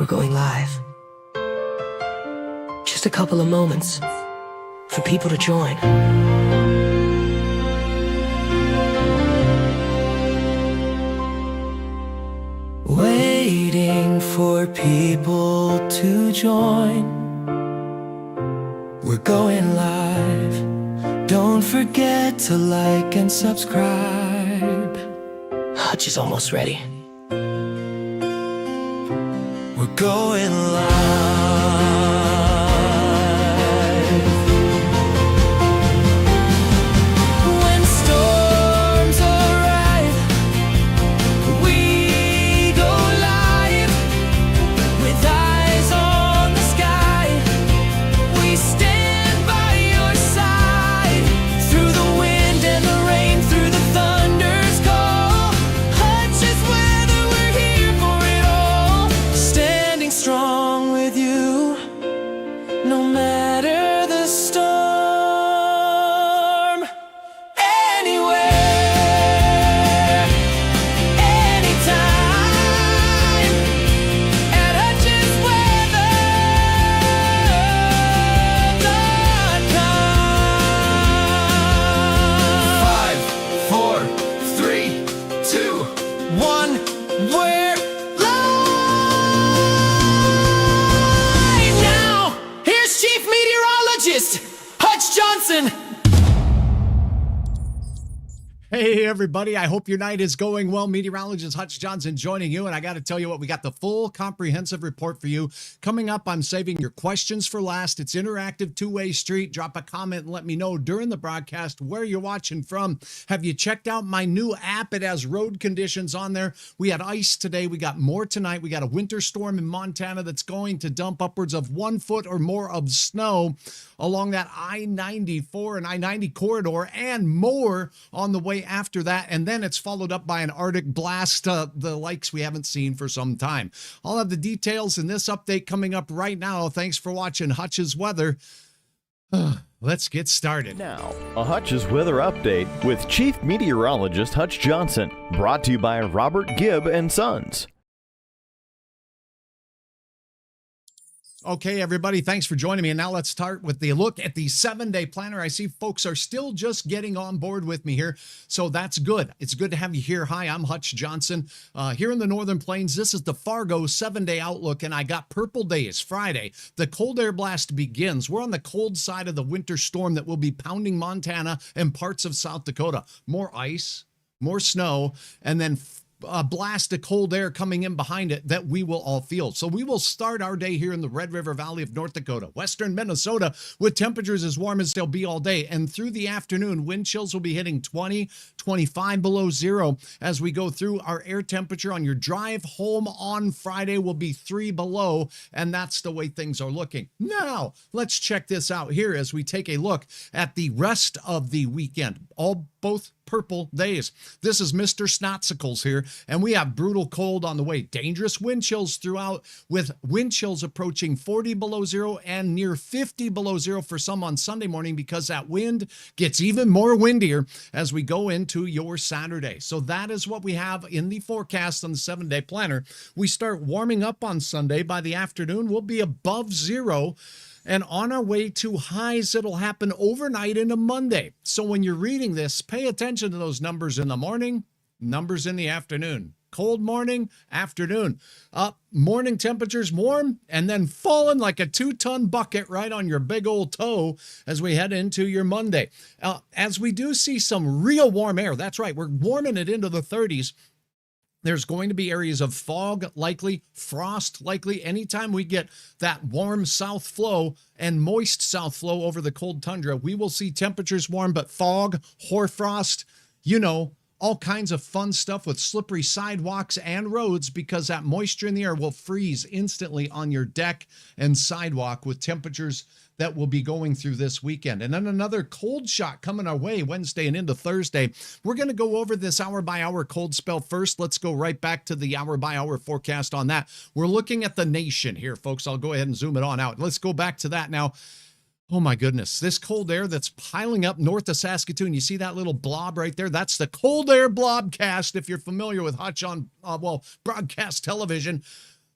We're going live. Just a couple of moments for people to join. Waiting for people to join. We're going live. Don't forget to like and subscribe. Hutch is almost ready. We're going live. When storms arrive, we go live. With eyes on the sky, we stand by your side. Through the wind and the rain, through the thunder's call. Hutch is weather, we're here for it all. Standing strong with you, no matter the storm. Anywhere, anytime, at hutchesweather.com. 5, 4, 3, 2, 1, we're live now. Here's Chief Meteorologist Hutch Johnson. Hey, everybody. I hope your night is going well. Meteorologist Hutch Johnson joining you. And I got to tell you what, we got the full comprehensive report for you. Coming up, I'm saving your questions for last. It's interactive, two-way street. Drop a comment and let me know during the broadcast where you're watching from. Have you checked out my new app? It has road conditions on there. We had ice today. We got more tonight. We got a winter storm in Montana that's going to dump upwards of 1 foot or more of snow along that I-94 and I-90 corridor and more on the way after that. And then it's followed up by an Arctic blast, the likes we haven't seen for some time. I'll have the details in this update coming up right now. Thanks for watching Hutch's Weather. Let's get started. Now, a Hutch's Weather Update with Chief Meteorologist Hutch Johnson, brought to you by Robert Gibb and Sons. Okay, everybody, thanks for joining me. And now let's start with the look at the 7-day planner. I see folks are still just getting on board with me here, so that's good. It's good to have you here. Hi, I'm Hutch Johnson. Here in the Northern Plains, this is the Fargo 7-day outlook, and I got purple days. Friday, the cold air blast begins. We're on the cold side of the winter storm that will be pounding Montana and parts of South Dakota. More ice, more snow, and then a blast of cold air coming in behind it that we will all feel. So we will start our day here in the Red River Valley of North Dakota, western Minnesota, with temperatures as warm as they'll be all day. And through the afternoon, wind chills will be hitting 20, 25 below zero as we go through. Our air temperature on your drive home on Friday will be 3 below, and that's the way things are looking. Now, let's check this out here as we take a look at the rest of the weekend. Both purple days. This is Mr. Snotsicles here, and we have brutal cold on the way. Dangerous wind chills throughout, with wind chills approaching 40 below zero and near 50 below zero for some on Sunday morning, because that wind gets even more windier as we go into your Saturday. So that is what we have in the forecast on the 7-day planner. We start warming up on Sunday. By the afternoon, we'll be above zero and on our way to highs that'll happen overnight into Monday. So when you're reading this, pay attention to those numbers in the morning, numbers in the afternoon. Cold morning, afternoon. Morning temperatures warm, and then falling like a 2-ton bucket right on your big old toe as we head into your Monday. As we do see some real warm air, that's right, we're warming it into the 30s. There's going to be areas of fog likely, frost likely. Anytime we get that warm south flow and moist south flow over the cold tundra, we will see temperatures warm, but fog, hoarfrost, all kinds of fun stuff with slippery sidewalks and roads, because that moisture in the air will freeze instantly on your deck and sidewalk with temperatures that will be going through this weekend. And then another cold shot coming our way Wednesday and into Thursday. We're going to go over this hour-by-hour cold spell first. Let's go right back to the hour-by-hour forecast on that. We're looking at the nation here, folks. I'll go ahead and zoom it on out. Let's go back to that now. Oh my goodness, this cold air that's piling up north of Saskatoon. You see that little blob right there? That's the cold air blobcast, if you're familiar with Hutch on, broadcast television.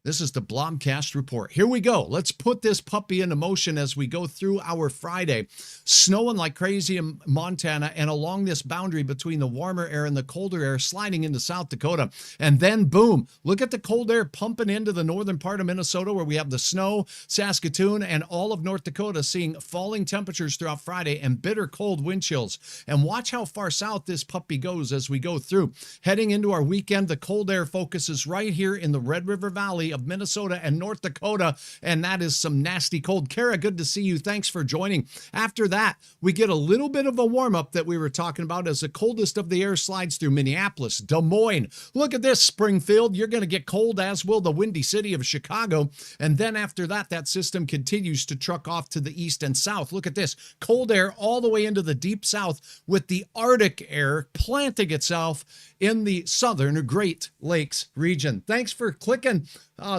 This is the Blomcast Report. Here we go. Let's put this puppy into motion as we go through our Friday. Snowing like crazy in Montana and along this boundary between the warmer air and the colder air sliding into South Dakota. And then boom, look at the cold air pumping into the northern part of Minnesota where we have the snow, Saskatoon, and all of North Dakota seeing falling temperatures throughout Friday and bitter cold wind chills. And watch how far south this puppy goes as we go through. Heading into our weekend, the cold air focuses right here in the Red River Valley of Minnesota and North Dakota, and that is some nasty cold. Kara, good to see you. Thanks for joining. After that, we get a little bit of a warm-up that we were talking about as the coldest of the air slides through Minneapolis, Des Moines. Look at this, Springfield. You're going to get cold, as will the windy city of Chicago. And then after that, that system continues to truck off to the east and south. Look at this, cold air all the way into the deep south with the Arctic air planting itself in the southern Great Lakes region. Thanks for clicking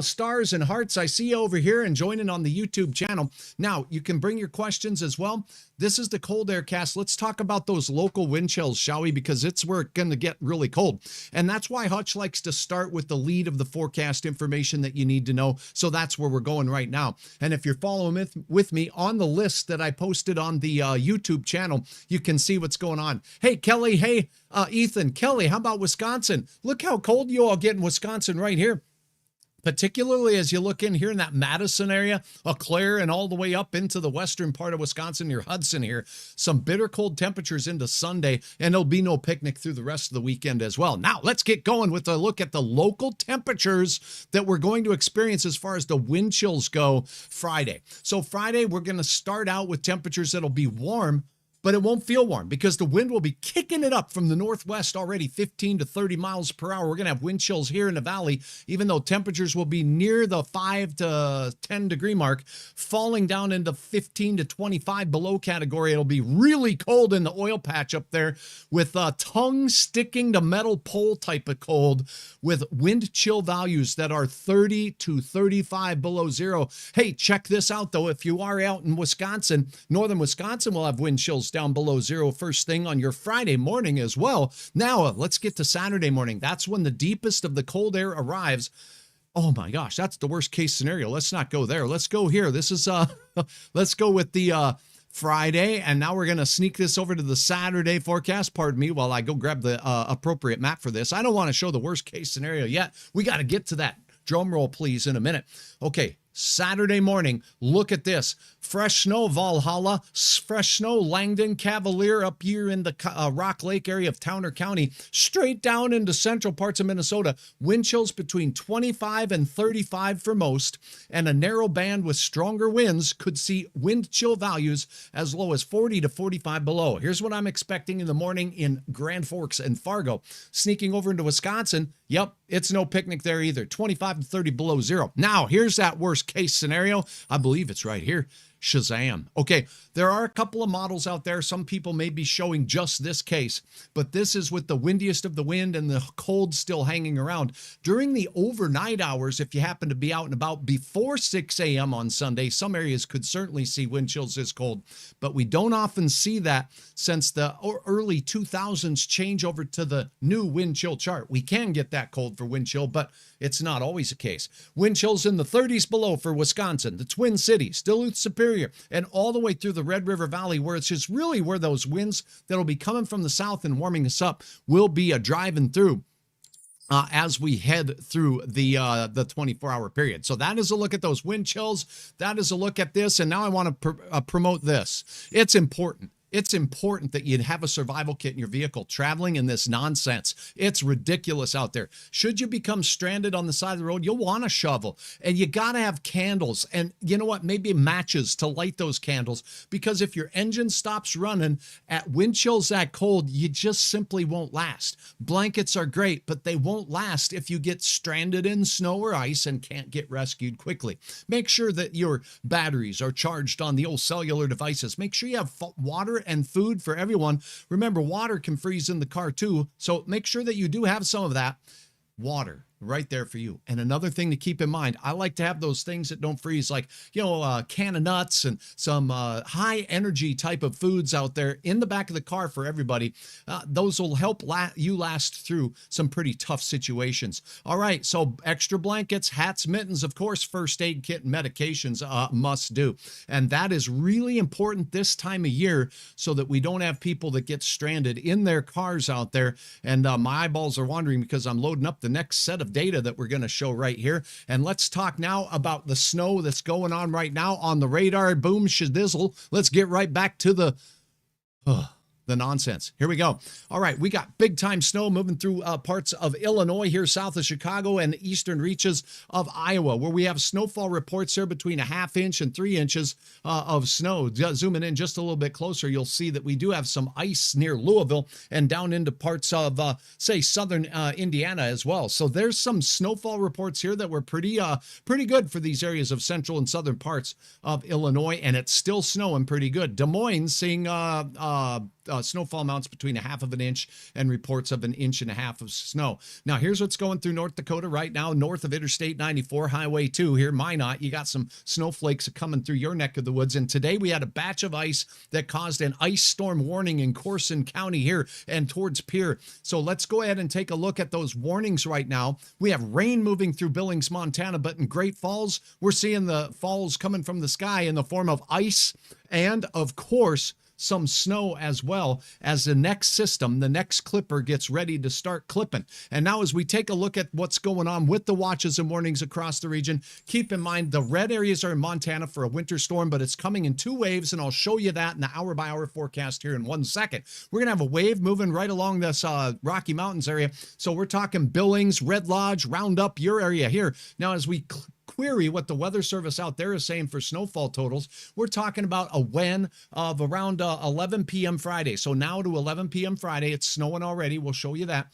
stars and hearts. I see you over here and joining on the YouTube channel. Now, you can bring your questions as well. This is the cold air cast. Let's talk about those local wind chills, shall we? Because it's where it's going to get really cold. And that's why Hutch likes to start with the lead of the forecast information that you need to know. So that's where we're going right now. And if you're following with me on the list that I posted on the YouTube channel, you can see what's going on. Hey, Kelly. Hey, Ethan. Kelly, how about Wisconsin? Look how cold you all get in Wisconsin right here. Particularly as you look in here in that Madison area, Eau Claire, and all the way up into the western part of Wisconsin near Hudson here. Some bitter cold temperatures into Sunday, and there'll be no picnic through the rest of the weekend as well. Now, let's get going with a look at the local temperatures that we're going to experience as far as the wind chills go Friday. So Friday, we're going to start out with temperatures that'll be warm, but it won't feel warm because the wind will be kicking it up from the northwest already 15 to 30 miles per hour. We're going to have wind chills here in the valley, even though temperatures will be near the 5 to 10 degree mark, falling down into 15 to 25 below category. It'll be really cold in the oil patch up there with tongue sticking to metal pole type of cold with wind chill values that are 30 to 35 below zero. Hey, check this out though. If you are out in Wisconsin, northern Wisconsin will have wind chills down below zero first thing on your Friday morning as well. Now, let's get to Saturday morning. That's when the deepest of the cold air arrives. Oh my gosh, that's the worst case scenario. Let's not go there. Let's go here. This is, let's go with the Friday, and now we're going to sneak this over to the Saturday forecast. Pardon me while I go grab the appropriate map for this. I don't want to show the worst case scenario yet. We got to get to that. Drum roll, please, in a minute. Okay. Saturday morning, look at this. Fresh snow, Valhalla. Fresh snow, Langdon, Cavalier up here in the Rock Lake area of Towner County. Straight down into central parts of Minnesota. Wind chills between 25 and 35 for most. And a narrow band with stronger winds could see wind chill values as low as 40 to 45 below. Here's what I'm expecting in the morning in Grand Forks and Fargo. Sneaking over into Wisconsin. Yep, it's no picnic there either. 25 to 30 below zero. Now, here's that worst case scenario. I believe it's right here. Shazam. Okay, there are a couple of models out there. Some people may be showing just this case, but this is with the windiest of the wind and the cold still hanging around. During the overnight hours, if you happen to be out and about before 6 a.m. on Sunday, some areas could certainly see wind chills this cold, but we don't often see that since the early 2000s change over to the new wind chill chart. We can get that cold for wind chill, but it's not always the case. Wind chills in the 30s below for Wisconsin, the Twin Cities, Duluth, Superior, and all the way through the Red River Valley, where it's just really where those winds that'll be coming from the south and warming us up will be driving through as we head through the 24-hour period. So that is a look at those wind chills. That is a look at this. And now I want to promote this. It's important. It's important that you have a survival kit in your vehicle. Traveling in this nonsense, it's ridiculous out there. Should you become stranded on the side of the road, you'll want a shovel, and you got to have candles, and you know what, maybe matches to light those candles, because if your engine stops running at wind chills that cold, you just simply won't last. Blankets are great, but they won't last if you get stranded in snow or ice and can't get rescued quickly. Make sure that your batteries are charged on the old cellular devices. Make sure you have water and food for everyone. Remember, water can freeze in the car too, so make sure that you do have some of that. Water. right there for you. And another thing to keep in mind, I like to have those things that don't freeze, like, a can of nuts and some high energy type of foods out there in the back of the car for everybody. Those will help you last through some pretty tough situations. All right, so extra blankets, hats, mittens, of course, first aid kit and medications must do. And that is really important this time of year so that we don't have people that get stranded in their cars out there. And my eyeballs are wandering because I'm loading up the next set of data that we're going to show right here. And let's talk now about the snow that's going on right now on the radar. Boom, shizzle. Let's get right back to the nonsense. Here we go. All right, we got big time snow moving through parts of Illinois here south of Chicago and the eastern reaches of Iowa, where we have snowfall reports here between a ½ inch and 3 inches of snow. Zooming in just a little bit closer, you'll see that we do have some ice near Louisville and down into parts of, say, southern Indiana as well. So there's some snowfall reports here that were pretty good for these areas of central and southern parts of Illinois, and it's still snowing pretty good. Des Moines seeing snowfall amounts between a ½ of an inch and reports of 1.5 inches of snow. Now, here's what's going through North Dakota right now, north of Interstate 94, Highway 2 here, Minot. You got some snowflakes coming through your neck of the woods. And today we had a batch of ice that caused an ice storm warning in Corson County here and towards Pierre. So let's go ahead and take a look at those warnings right now. We have rain moving through Billings, Montana, but in Great Falls, we're seeing the falls coming from the sky in the form of ice and, of course, some snow as well as the next system, the next clipper gets ready to start clipping. And now as we take a look at what's going on with the watches and warnings across the region, keep in mind the red areas are in Montana for a winter storm, but it's coming in 2 waves, and I'll show you that in the hour-by-hour forecast here in 1 second. We're going to have a wave moving right along this Rocky Mountains area. So we're talking Billings, Red Lodge, Roundup, your area here. Now as we query what the weather service out there is saying for snowfall totals, we're talking about a WEN of around 11 p.m. Friday. So now to 11 p.m. Friday, it's snowing already. We'll show you that.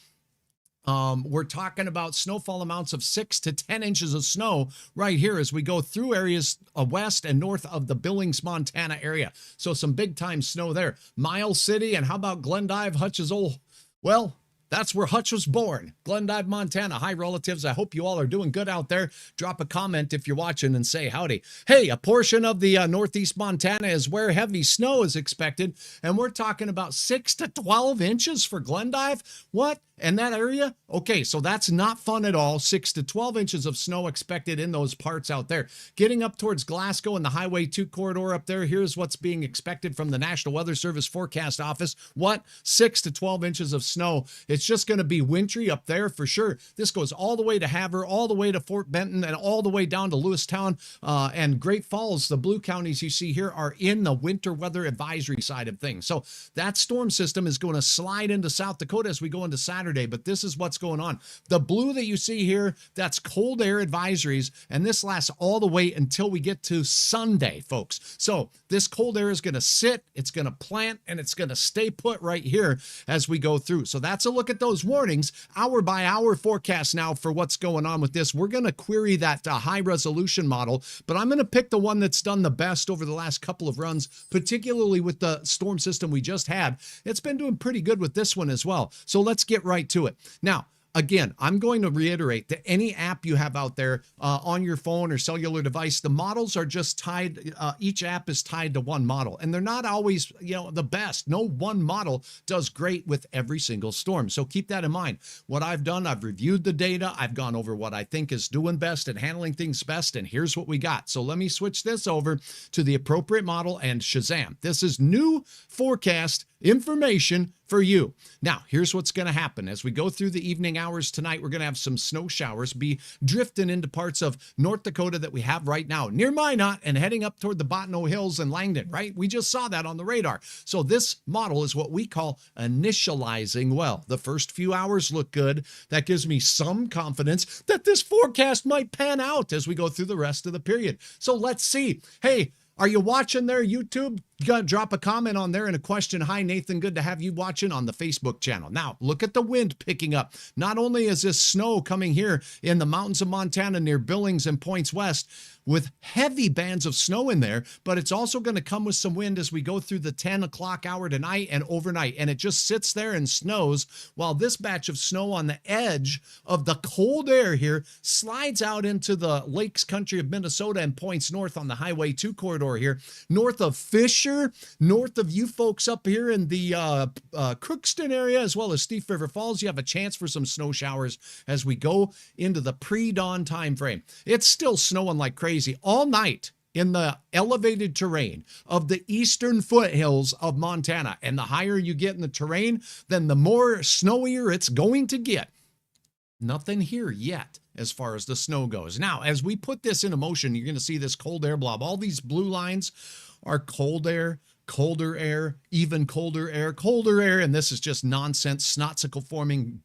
We're talking about snowfall amounts of 6 to 10 inches of snow right here as we go through areas west and north of the Billings, Montana area. So some big time snow there. Miles City, and how about Glendive, Hutch's old, well, that's where Hutch was born, Glendive, Montana. Hi, relatives. I hope you all are doing good out there. Drop a comment if you're watching and say howdy. Hey, a portion of the northeast Montana is where heavy snow is expected, and we're talking about 6 to 12 inches for Glendive. What? In that area? Okay, so that's not fun at all. 6 to 12 inches of snow expected in those parts out there. Getting up towards Glasgow and the Highway 2 corridor up there, here's what's being expected from the National Weather Service Forecast Office. What? 6 to 12 inches of snow. It's just going to be wintry up there for sure. This goes all the way to Havre, all the way to Fort Benton, and all the way down to Lewistown and Great Falls. The blue counties you see here are in the winter weather advisory side of things. So that storm system is going to slide into South Dakota as we go into Saturday, but this is what's going on. The blue that you see here, that's cold air advisories, and this lasts all the way until we get to Sunday, folks. So this cold air is going to sit, it's going to plant, and it's going to stay put right here as we go through. So that's a look at those warnings. Hour by hour forecast now for what's going on with this. We're going to query that high resolution model, but I'm going to pick the one that's done the best over the last couple of runs, particularly with the storm system we just had. It's been doing pretty good with this one as well. So let's get right to it. Now, again, I'm going to reiterate that any app you have out there on your phone or cellular device, the models are just tied. Each app is tied to one model, and they're not always, the best. No one model does great with every single storm. So keep that in mind. What I've done, I've reviewed the data. I've gone over what I think is doing best and handling things best, and here's what we got. So let me switch this over to the appropriate model and Shazam. This is new forecast information for you. Now, here's what's going to happen. As we go through the evening hours tonight, we're going to have some snow showers be drifting into parts of North Dakota that we have right now, near Minot and heading up toward the Bottineau Hills and Langdon, right? We just saw that on the radar. So this model is what we call initializing well. The first few hours look good. That gives me some confidence that this forecast might pan out as we go through the rest of the period. So let's see. Hey, are you watching there, YouTube? Drop a comment on there and a question. Hi, Nathan. Good to have you watching on the Facebook channel. Now, look at the wind picking up. Not only is this snow coming here in the mountains of Montana near Billings and Points West with heavy bands of snow in there, but it's also going to come with some wind as we go through the 10 o'clock hour tonight and overnight. And it just sits there and snows while this batch of snow on the edge of the cold air here slides out into the lakes country of Minnesota and points north on the Highway 2 corridor here, north of Fisher, north of you folks up here in the Crookston area, as well as Thief River Falls. You have a chance for some snow showers as we go into the pre-dawn time frame. It's still snowing like crazy all night in the elevated terrain of the eastern foothills of Montana. And the higher you get in the terrain, then the more snowier it's going to get. Nothing here yet as far as the snow goes. Now, as we put this into motion, you're going to see this cold air blob. All these blue lines are cold air, colder air, even colder air, and this is just nonsense, snotsicle forming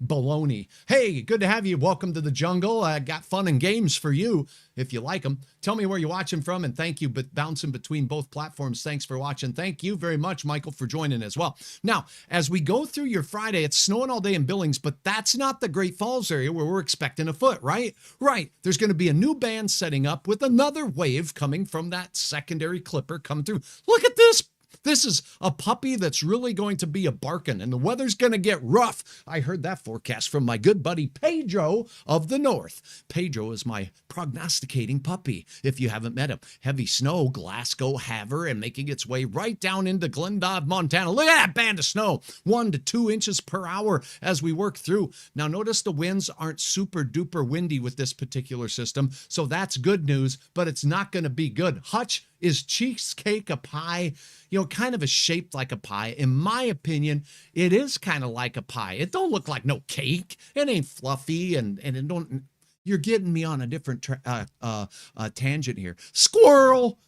baloney. Hey, good to have you. Welcome to the jungle. I got fun and games for you if you like them. Tell me where you're watching from, and thank you, but bouncing between both platforms. Thanks for watching. Thank you very much, Michael, for joining as well. Now, as we go through your Friday, it's snowing all day in Billings, but that's not the Great Falls area where we're expecting a foot, right? Right. There's going to be a new band setting up with another wave coming from that secondary clipper coming through. Look at this. This is a puppy that's really going to be a barking, and the weather's going to get rough. I heard that forecast from my good buddy Pedro of the North. Pedro is my prognosticating puppy, if you haven't met him. Heavy snow, Glasgow, Havre, and making its way right down into Glendive, Montana. Look at that band of snow, 1 to 2 inches per hour as we work through. Now, notice the winds aren't super duper windy with this particular system, so that's good news, but it's not going to be good. Hutch, is cheesecake a pie? You know, kind of a shaped like a pie. In my opinion, it is kind of like a pie. It don't look like no cake. It ain't fluffy, and it don't. You're getting me on a different tangent here. Squirrel.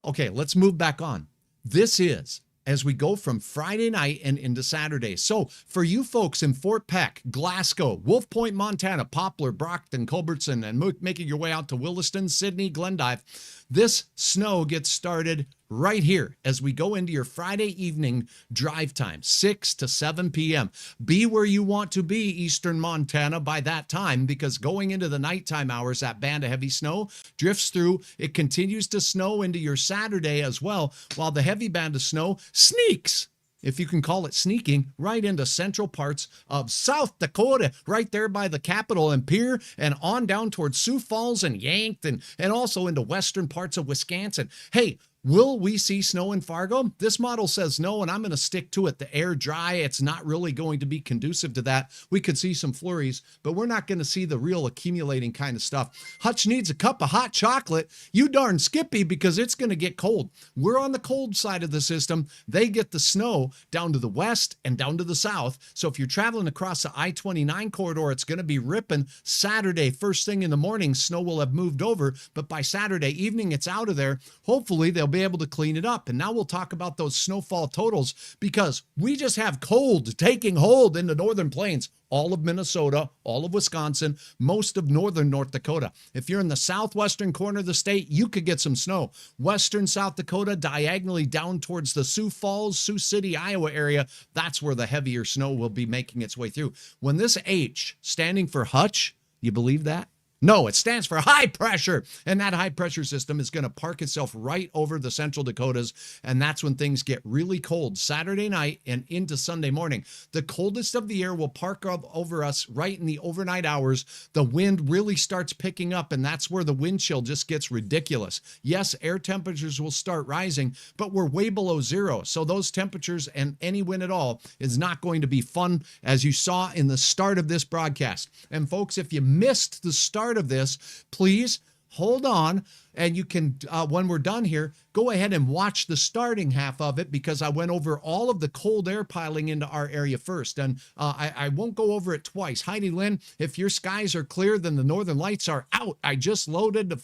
Okay, let's move back on. This is as we go from Friday night and into Saturday. So for you folks in Fort Peck, Glasgow, Wolf Point, Montana, Poplar, Brockton, Culbertson, and making your way out to Williston, Sydney, Glendive, this snow gets started right here as we go into your Friday evening drive time, 6 to 7 p.m. Be where you want to be, Eastern Montana, by that time, because going into the nighttime hours, that band of heavy snow drifts through. It continues to snow into your Saturday as well, while the heavy band of snow sneaks, if you can call it sneaking, right into central parts of South Dakota, right there by the Capitol and Pier, and on down towards Sioux Falls and Yankton, and also into western parts of Wisconsin. Hey, will we see snow in Fargo? This model says no, and I'm going to stick to it. The air dry, it's not really going to be conducive to that. We could see some flurries, but we're not going to see the real accumulating kind of stuff. Hutch needs a cup of hot chocolate. You darn Skippy, because it's going to get cold. We're on the cold side of the system. They get the snow down to the west and down to the south. So if you're traveling across the I-29 corridor, it's going to be ripping. Saturday, first thing in the morning, snow will have moved over, but by Saturday evening, it's out of there. Hopefully, they'll be able to clean it up. And now we'll talk about those snowfall totals, because we just have cold taking hold in the northern plains, all of Minnesota, all of Wisconsin, most of northern North Dakota. If you're in the southwestern corner of the state, you could get some snow. Western South Dakota, diagonally down towards the Sioux Falls, Sioux City, Iowa area, that's where the heavier snow will be making its way through. When this H, standing for Hutch, you believe that? No, it stands for high pressure. And that high pressure system is going to park itself right over the central Dakotas. And that's when things get really cold Saturday night and into Sunday morning. The coldest of the air will park up over us right in the overnight hours. The wind really starts picking up, and that's where the wind chill just gets ridiculous. Yes, air temperatures will start rising, but we're way below zero. So those temperatures and any wind at all is not going to be fun, as you saw in the start of this broadcast. And folks, if you missed the start of this, please hold on, and you can, when we're done here, go ahead and watch the starting half of it, because I went over all of the cold air piling into our area first, and I won't go over it twice. Heidi Lynn, if your skies are clear, then the northern lights are out. I just loaded the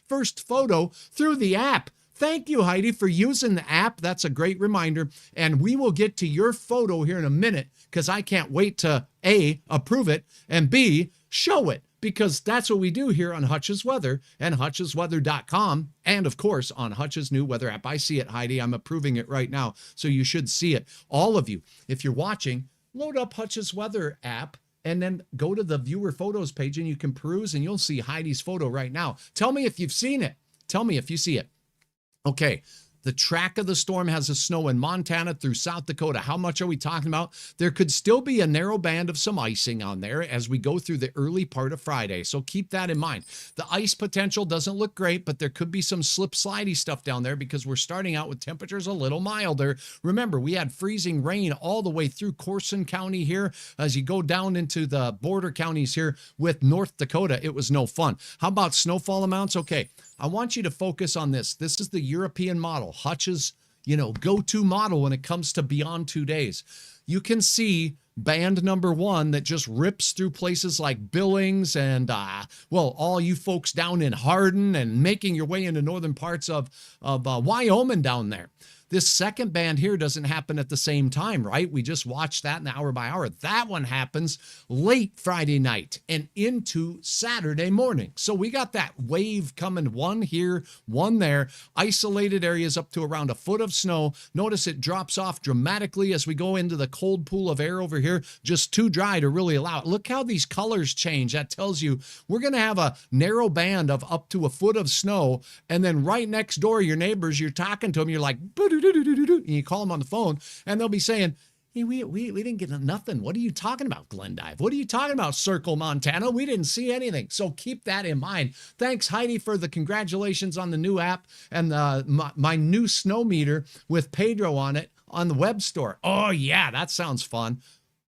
first photo through the app. Thank you, Heidi, for using the app. That's a great reminder. And we will get to your photo here in a minute, because I can't wait to A, approve it, and B, show it. because that's what we do here on Hutch's Weather and hutchesweather.com. And of course, on Hutch's new weather app. I see it, Heidi. I'm approving it right now. So you should see it. All of you, if you're watching, load up Hutch's Weather app and then go to the viewer photos page and you can peruse and you'll see Heidi's photo right now. Tell me if you've seen it. Tell me if you see it. Okay. The track of the storm has a snow in Montana through South Dakota. How much are we talking about? There could still be a narrow band of some icing on there as we go through the early part of Friday. So keep that in mind. The ice potential doesn't look great, but there could be some slip slidey stuff down there because we're starting out with temperatures a little milder. Remember, we had freezing rain all the way through Corson County here. As you go down into the border counties here with North Dakota, it was no fun. How about snowfall amounts? Okay. I want you to focus on this. This is the European model, Hutch's, go-to model when it comes to beyond 2 days. You can see band number 1 that just rips through places like Billings and, all you folks down in Hardin and making your way into northern parts of Wyoming down there. This second band here doesn't happen at the same time, right? We just watched that in the hour by hour. That one happens late Friday night and into Saturday morning. So we got that wave coming, one here, one there, isolated areas up to around a foot of snow. Notice it drops off dramatically as we go into the cold pool of air over here, just too dry to really allow it. Look how these colors change. That tells you we're going to have a narrow band of up to a foot of snow. And then right next door, your neighbors, you're talking to them, you're like, and you call them on the phone and they'll be saying, hey, we didn't get nothing. What are you talking about, Glendive? What are you talking about, Circle, Montana? We didn't see anything. So keep that in mind. Thanks, Heidi, for the congratulations on the new app and my new snow meter with Pedro on it on the web store. Oh, yeah, that sounds fun.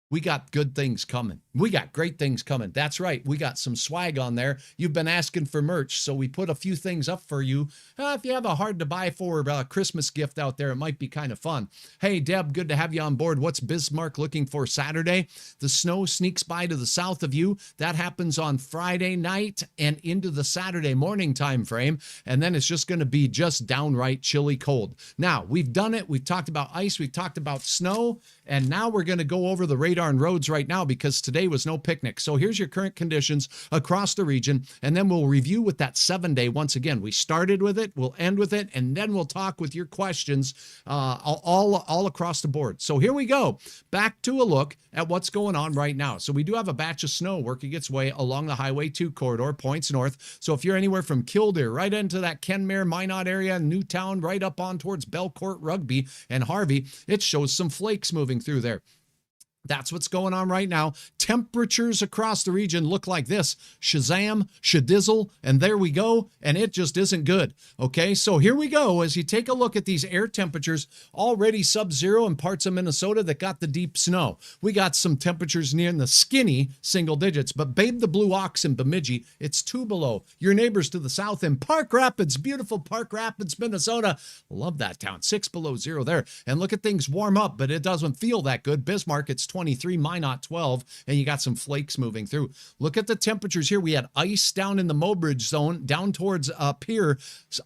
We got good things coming. We got great things coming. That's right. We got some swag on there. You've been asking for merch, so we put a few things up for you. If you have a hard to buy for Christmas gift out there, it might be kind of fun. Hey, Deb, good to have you on board. What's Bismarck looking for Saturday? The snow sneaks by to the south of you. That happens on Friday night and into the Saturday morning time frame. And then it's just going to be just downright chilly cold. Now, we've done it. We've talked about ice. We've talked about snow. And now we're going to go over the radar and roads right now because today was no picnic. So here's your current conditions across the region, and then we'll review with that 7-day once again. We started with it, we'll end with it, and then we'll talk with your questions all across the board. So here we go. Back to a look at what's going on right now. So we do have a batch of snow working its way along the Highway 2 corridor, points north. So if you're anywhere from Killdeer right into that Kenmare, Minot area, Newtown, right up on towards Belcourt, Rugby, and Harvey, it shows some flakes moving through there. That's what's going on right now. Temperatures across the region look like this. Shazam, shadizzle, and there we go. And it just isn't good. Okay, so here we go. As you take a look at these air temperatures, already sub-zero in parts of Minnesota that got the deep snow. We got some temperatures near the skinny single digits, but Babe the Blue Ox in Bemidji, it's 2 below. Your neighbors to the south in Park Rapids, beautiful Park Rapids, Minnesota. Love that town. 6 below zero there. And look at things warm up, but it doesn't feel that good. Bismarck, it's 23, Minot 12, and you got some flakes moving through. Look at the temperatures here. We had ice down in the Mobridge zone, down towards up here,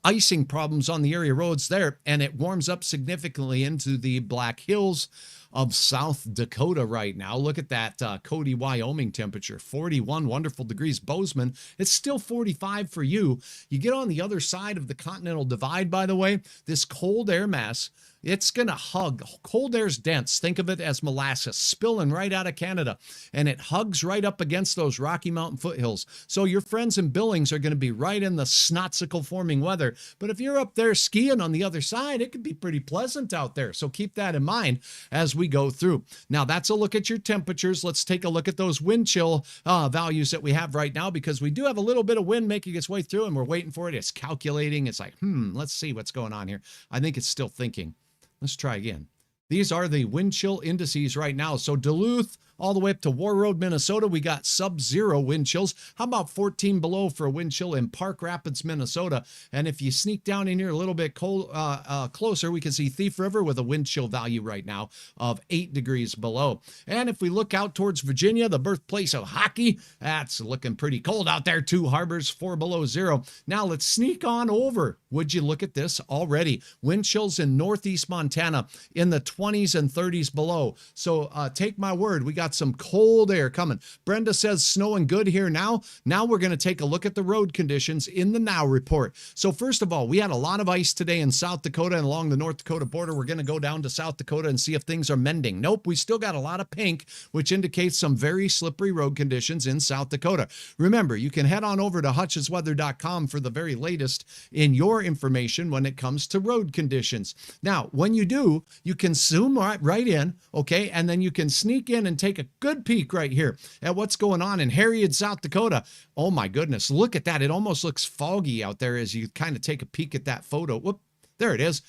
icing problems on the area roads there, and it warms up significantly into the Black Hills of South Dakota right now. Look at that Cody, Wyoming temperature, 41 wonderful degrees. Bozeman, it's still 45 for you. You get on the other side of the Continental Divide, by the way, this cold air mass, it's going to hug. Cold air's dense. Think of it as molasses spilling right out of Canada. And it hugs right up against those Rocky Mountain foothills. So your friends in Billings are going to be right in the snotsicle forming weather. But if you're up there skiing on the other side, it could be pretty pleasant out there. So keep that in mind as we go through. Now, that's a look at your temperatures. Let's take a look at those wind chill values that we have right now, because we do have a little bit of wind making its way through and we're waiting for it. It's calculating. It's like, let's see what's going on here. I think it's still thinking. Let's try again. These are the wind chill indices right now. So Duluth, all the way up to War Road, Minnesota, we got sub-zero wind chills. How about 14 below for a wind chill in Park Rapids, Minnesota? And if you sneak down in here a little bit closer, we can see Thief River with a wind chill value right now of 8 degrees below. And if we look out towards Virginia, the birthplace of hockey, that's looking pretty cold out there. 2 Harbors, 4 below zero. Now let's sneak on over. Would you look at this already? Wind chills in northeast Montana in the 20s and 30s below. So take my word, we got got some cold air coming. Brenda says snowing good here now. Now we're going to take a look at the road conditions in the now report. So first of all, we had a lot of ice today in South Dakota and along the North Dakota border. We're going to go down to South Dakota and see if things are mending. Nope, we still got a lot of pink, which indicates some very slippery road conditions in South Dakota. Remember, you can head on over to hutchesweather.com for the very latest in your information when it comes to road conditions. Now, when you do, you can zoom right in, okay, and then you can sneak in and take a good peek right here at what's going on in Harriet, South Dakota. Oh my goodness, look at that. It almost looks foggy out there as you kind of take a peek at that photo. Whoop, there it is.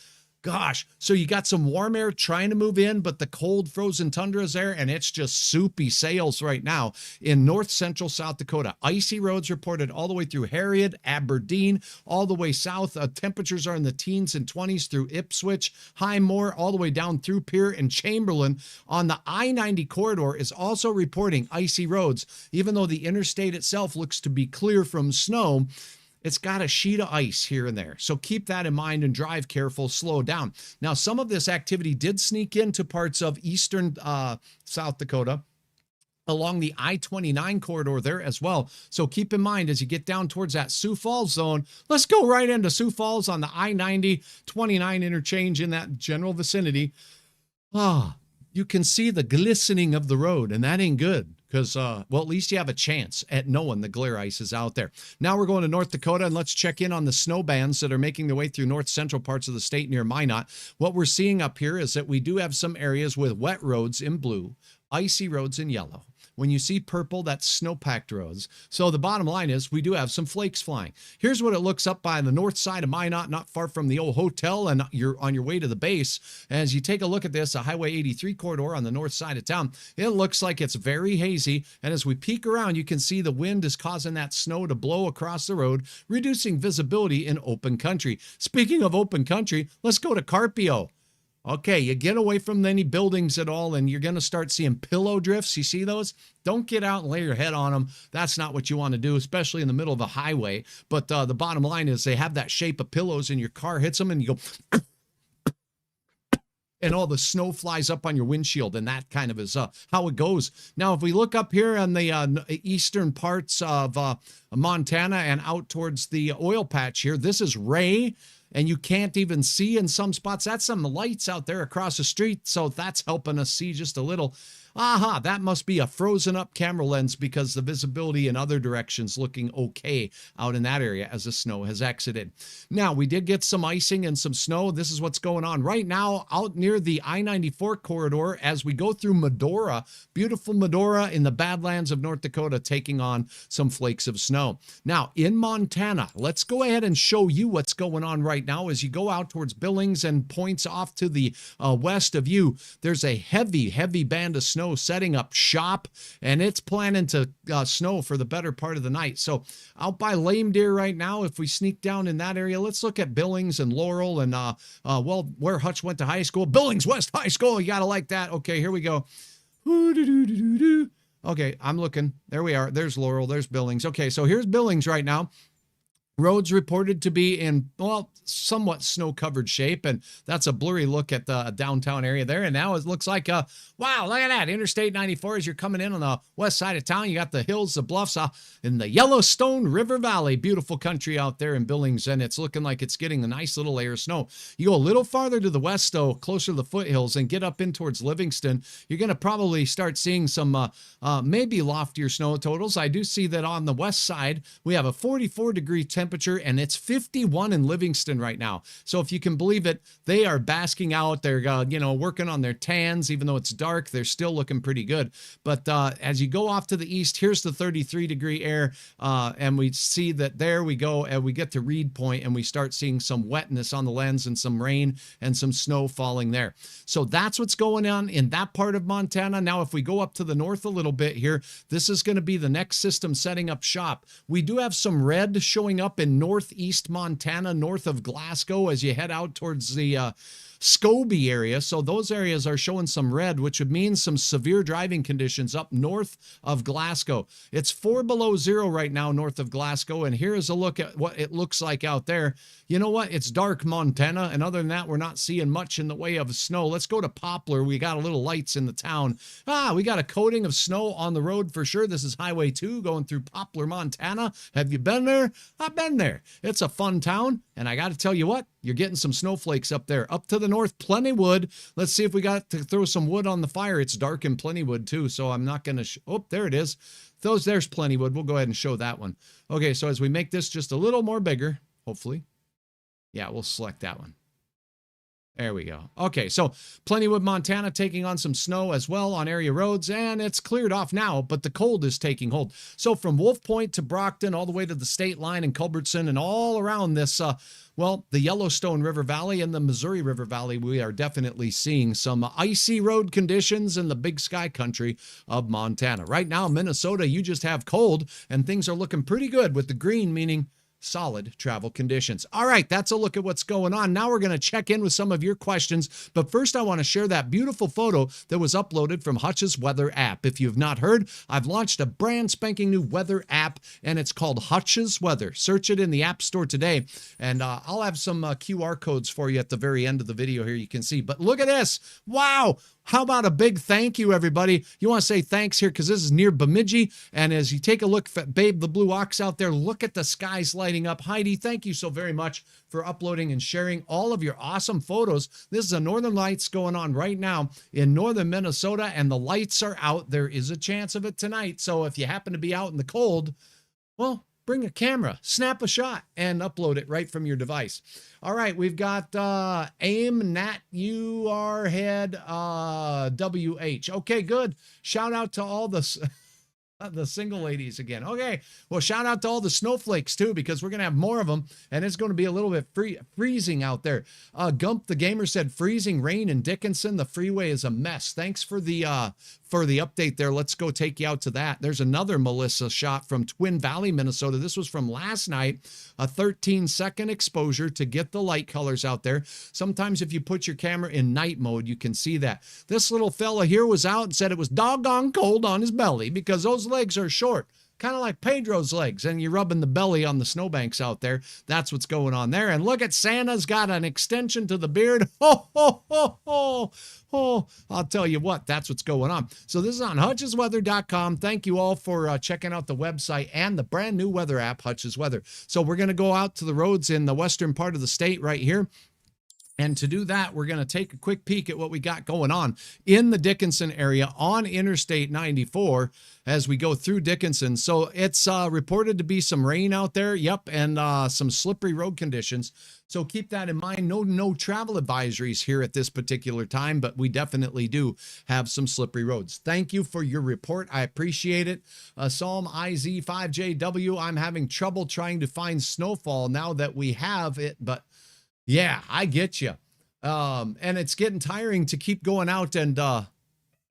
Gosh, so you got some warm air trying to move in, but the cold frozen tundra is there, and it's just soupy sails right now in north central South Dakota. Icy roads reported all the way through Harriet, Aberdeen, all the way south. Temperatures are in the teens and 20s through Ipswich, Highmore, all the way down through Pierre and Chamberlain. On the I-90 corridor is also reporting icy roads. Even though the interstate itself looks to be clear from snow, it's got a sheet of ice here and there. So keep that in mind and drive careful, slow down. Now, some of this activity did sneak into parts of eastern South Dakota along the I-29 corridor there as well. So keep in mind as you get down towards that Sioux Falls zone, let's go right into Sioux Falls on the I-90-29 interchange in that general vicinity. You can see the glistening of the road, and that ain't good. Because, well, at least you have a chance at knowing the glare ice is out there. Now we're going to North Dakota, and let's check in on the snow bands that are making their way through north central parts of the state near Minot. What we're seeing up here is that we do have some areas with wet roads in blue, icy roads in yellow. When you see purple, that's snow-packed roads. So the bottom line is we do have some flakes flying. Here's what it looks up by the north side of Minot, not far from the old hotel, and you're on your way to the base. As you take a look at this, a Highway 83 corridor on the north side of town, it looks like it's very hazy. And as we peek around, you can see the wind is causing that snow to blow across the road, reducing visibility in open country. Speaking of open country, let's go to Carpio. Okay, you get away from any buildings at all, and you're going to start seeing pillow drifts. You see those? Don't get out and lay your head on them. That's not what you want to do, especially in the middle of a highway. But the bottom line is they have that shape of pillows, and your car hits them, and you go, and all the snow flies up on your windshield, and that kind of is how it goes. Now, if we look up here on the eastern parts of Montana and out towards the oil patch here, this is Ray. And you can't even see in some spots. That's some lights out there across the street, so that's helping us see just a little. Aha, that must be a frozen up camera lens because the visibility in other directions looking okay out in that area as the snow has exited. Now, we did get some icing and some snow. This is what's going on right now out near the I-94 corridor as we go through Medora, beautiful Medora in the Badlands of North Dakota, taking on some flakes of snow. Now, in Montana, let's go ahead and show you what's going on right now as you go out towards Billings and points off to the west of you. There's a heavy, heavy band of snow setting up shop, and it's planning to snow for the better part of the night. So out by Lame Deer right now, if we sneak down in that area, let's look at Billings and Laurel and, well, where Hutch went to high school. Billings West High School. You got to like that. Okay, here we go. Okay, I'm looking. There we are. There's Laurel. There's Billings. Okay, so here's Billings right now. Roads reported to be in, well, somewhat snow-covered shape, and that's a blurry look at the downtown area there. And now it looks like, wow, look at that. Interstate 94 as you're coming in on the west side of town. You got the hills, the bluffs in the Yellowstone River Valley. Beautiful country out there in Billings, and it's looking like it's getting a nice little layer of snow. You go a little farther to the west, though, closer to the foothills, and get up in towards Livingston. You're going to probably start seeing some maybe loftier snow totals. I do see that on the west side, we have a 44-degree temperature, and it's 51 in Livingston right now. So if you can believe it, they are basking out. They're, working on their tans. Even though it's dark, they're still looking pretty good. But as you go off to the east, here's the 33-degree air, and we see that there we go, and we get to Reed Point, and we start seeing some wetness on the lens and some rain and some snow falling there. So that's what's going on in that part of Montana. Now, if we go up to the north a little bit here, this is going to be the next system setting up shop. We do have some red showing up in northeast Montana, north of Glasgow, as you head out towards the Scobie area. So those areas are showing some red, which would mean some severe driving conditions up north of Glasgow. It's 4 below zero right now north of Glasgow. And here is a look at what it looks like out there. You know what? It's dark Montana. And other than that, we're not seeing much in the way of snow. Let's go to Poplar. We got a little lights in the town. We got a coating of snow on the road for sure. This is Highway 2 going through Poplar, Montana. Have you been there? I've been there. It's a fun town. And I got to tell you what, you're getting some snowflakes up there. Up to the north, Plentywood. Let's see if we got to throw some wood on the fire. It's dark in Plentywood too, so I'm not going to... Oh, there it is. There's Plentywood. We'll go ahead and show that one. Okay, so as we make this just a little more bigger, hopefully. Yeah, we'll select that one. There we go. Okay, so Plentywood, Montana taking on some snow as well on area roads, and it's cleared off now, but the cold is taking hold. So from Wolf Point to Brockton, all the way to the state line in Culbertson, and all around this, the Yellowstone River Valley and the Missouri River Valley, we are definitely seeing some icy road conditions in the big sky country of Montana. Right now, Minnesota, you just have cold, and things are looking pretty good with the green, meaning solid travel conditions. All right, that's a look at what's going on. Now we're going to check in with some of your questions, but first I want to share that beautiful photo that was uploaded from Hutch's weather app. If you've not heard, I've launched a brand spanking new weather app, and it's called Hutch's Weather. Search it in the App Store today, and I'll have some QR codes for you at the very end of the video here you can see. But look at this. Wow. How about a big thank you, everybody? You want to say thanks here because this is near Bemidji. And as you take a look at Babe the Blue Ox out there, look at the skies lighting up. Heidi, thank you so very much for uploading and sharing all of your awesome photos. This is the Northern Lights going on right now in northern Minnesota, and the lights are out. There is a chance of it tonight. So if you happen to be out in the cold, well, bring a camera, snap a shot, and upload it right from your device. All right, we've got AIM, Nat, Head, WH. Okay, good. Shout out to all the single ladies again. Okay, well, shout out to all the snowflakes too, because we're going to have more of them, and it's going to be a little bit freezing out there. Gump the Gamer said freezing rain in Dickinson. The freeway is a mess. Thanks for the update there. Let's go take you out to that. There's another Melissa shot from Twin Valley, Minnesota. This was from last night, a 13-second exposure to get the light colors out there. Sometimes if you put your camera in night mode, you can see that. This little fella here was out and said it was doggone cold on his belly because those legs are short, kind of like Pedro's legs, and you're rubbing the belly on the snowbanks out there. That's what's going on there. And look at Santa's got an extension to the beard. Ho, ho, ho, ho. Oh, I'll tell you what, that's what's going on. So this is on hutchesweather.com. Thank you all for checking out the website and the brand new weather app, Hutch's Weather. So we're going to go out to the roads in the western part of the state right here. And to do that, we're going to take a quick peek at what we got going on in the Dickinson area on Interstate 94 as we go through Dickinson. So it's reported to be some rain out there. Yep. And some slippery road conditions. So keep that in mind. No travel advisories here at this particular time, but we definitely do have some slippery roads. Thank you for your report. I appreciate it. Psalm IZ5JW, I'm having trouble trying to find snowfall now that we have it, but yeah, I get you. And it's getting tiring to keep going out and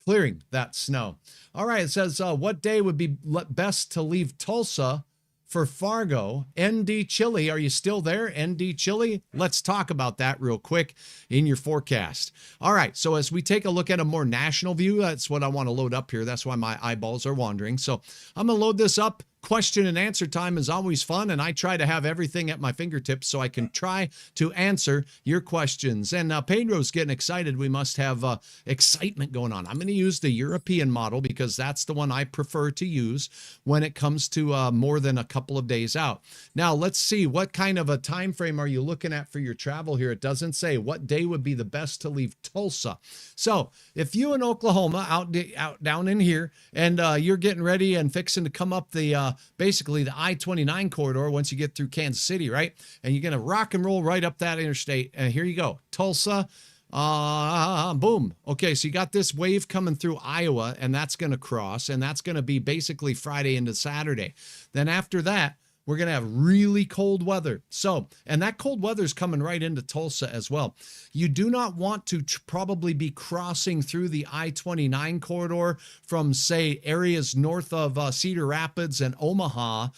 clearing that snow. All right, it says, what day would be best to leave Tulsa for Fargo? ND Chili, are you still there? ND Chili? Let's talk about that real quick in your forecast. All right, so as we take a look at a more national view, that's what I want to load up here. That's why my eyeballs are wandering. So I'm going to load this up. Question and answer time is always fun, and I try to have everything at my fingertips so I can try to answer your questions. And Pedro's getting excited. We must have excitement going on. I'm going to use the European model because that's the one I prefer to use when it comes to more than a couple of days out. Now, let's see. What kind of a time frame are you looking at for your travel here? It doesn't say. What day would be the best to leave Tulsa? So if you in Oklahoma, out down in here, and you're getting ready and fixing to come up the basically the I-29 corridor once you get through Kansas City, right? And you're going to rock and roll right up that interstate. And here you go. Tulsa, boom. Okay, so you got this wave coming through Iowa, and that's going to cross, and that's going to be basically Friday into Saturday. Then after that, we're going to have really cold weather. So, and that cold weather is coming right into Tulsa as well. You do not want to probably be crossing through the I-29 corridor from, say, areas north of Cedar Rapids and Omaha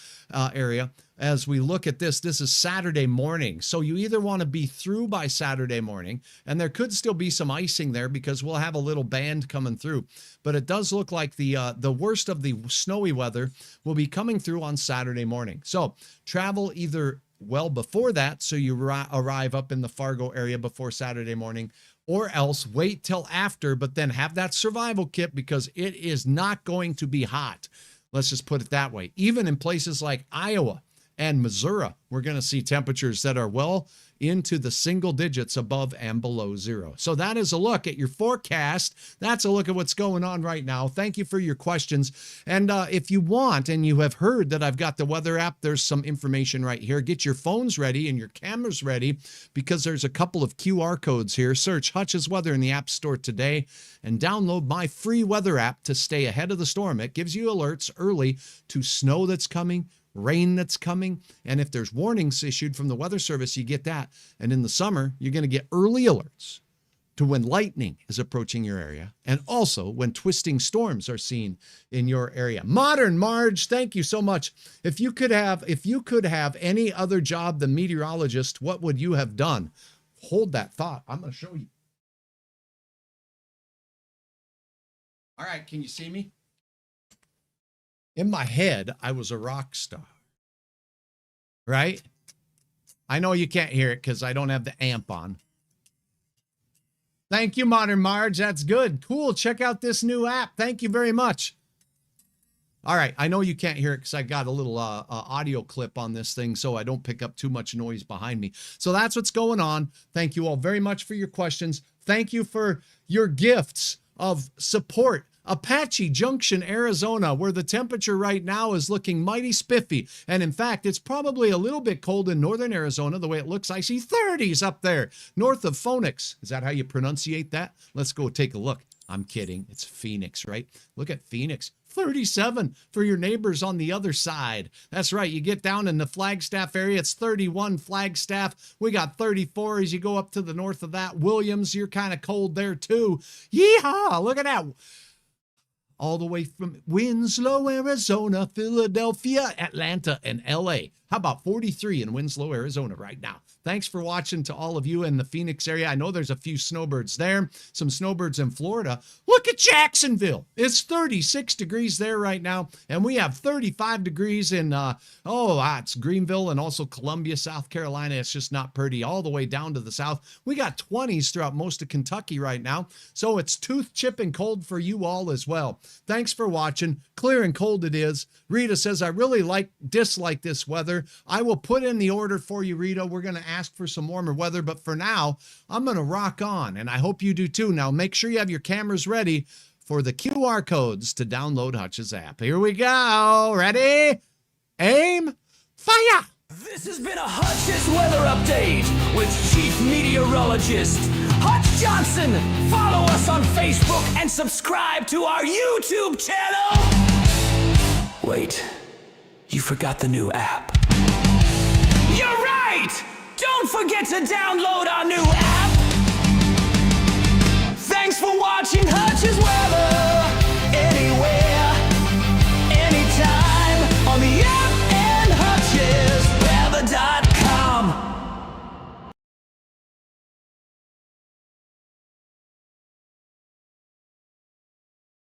area. as we look at this is Saturday morning. So you either want to be through by Saturday morning, and there could still be some icing there because we'll have a little band coming through. But it does look like the worst of the snowy weather will be coming through on Saturday morning. So travel either well before that, so you arrive up in the Fargo area before Saturday morning, or else wait till after, but then have that survival kit because it is not going to be hot. Let's just put it that way. Even in places like Iowa and Missouri, we're going to see temperatures that are well into the single digits above and below zero. So that is a look at your forecast. That's a look at what's going on right now. Thank you for your questions. And if you want, and you have heard that I've got the weather app, there's some information right here. Get your phones ready and your cameras ready because there's a couple of QR codes here. Search Hutch's Weather in the App Store today and download my free weather app to stay ahead of the storm. It gives you alerts early to snow that's coming, rain that's coming, and if there's warnings issued from the Weather Service, you get that. And in the summer, you're going to get early alerts to when lightning is approaching your area and also when twisting storms are seen in your area. Modern Marge, thank you so much. If you could have any other job than meteorologist, what would you have done? Hold that thought. I'm going to show you. All right, can you see me? In my head, I was a rock star, right? I know you can't hear it because I don't have the amp on. Thank you, Modern Marge. That's good. Cool. Check out this new app. Thank you very much. All right. I know you can't hear it because I got a little audio clip on this thing so I don't pick up too much noise behind me. So that's what's going on. Thank you all very much for your questions. Thank you for your gifts of support. Apache Junction, Arizona, where the temperature right now is looking mighty spiffy. And in fact, it's probably a little bit cold in northern Arizona, the way it looks. I see 30s up there, north of Phoenix. Is that how you pronunciate that? Let's go take a look. I'm kidding. It's Phoenix, right? Look at Phoenix. 37 for your neighbors on the other side. That's right. You get down in the Flagstaff area, it's 31 Flagstaff. We got 34 as you go up to the north of that. Williams, you're kind of cold there too. Yeehaw! Look at that. All the way from Winslow, Arizona, Philadelphia, Atlanta, and LA. How about 43 in Winslow, Arizona right now? Thanks for watching to all of you in the Phoenix area. I know there's a few snowbirds there, some snowbirds in Florida. Look at Jacksonville. It's 36 degrees there right now, and we have 35 degrees in, it's Greenville and also Columbia, South Carolina. It's just not pretty. All the way down to the south. We got 20s throughout most of Kentucky right now, so it's tooth chipping cold for you all as well. Thanks for watching. Clear and cold it is. Rita says, I really dislike this weather. I will put in the order for you, Rita. We're going to ask for some warmer weather, but for now, I'm going to rock on, and I hope you do too. Now, make sure you have your cameras ready for the QR codes to download Hutch's app. Here we go. Ready? Aim. Fire! This has been a Hutch's Weather Update with Chief Meteorologist Hutch Johnson. Follow us on Facebook and subscribe to our YouTube channel. Wait, you forgot the new app. You're right! Don't forget to download our new app. Thanks for watching Hutch's Weather.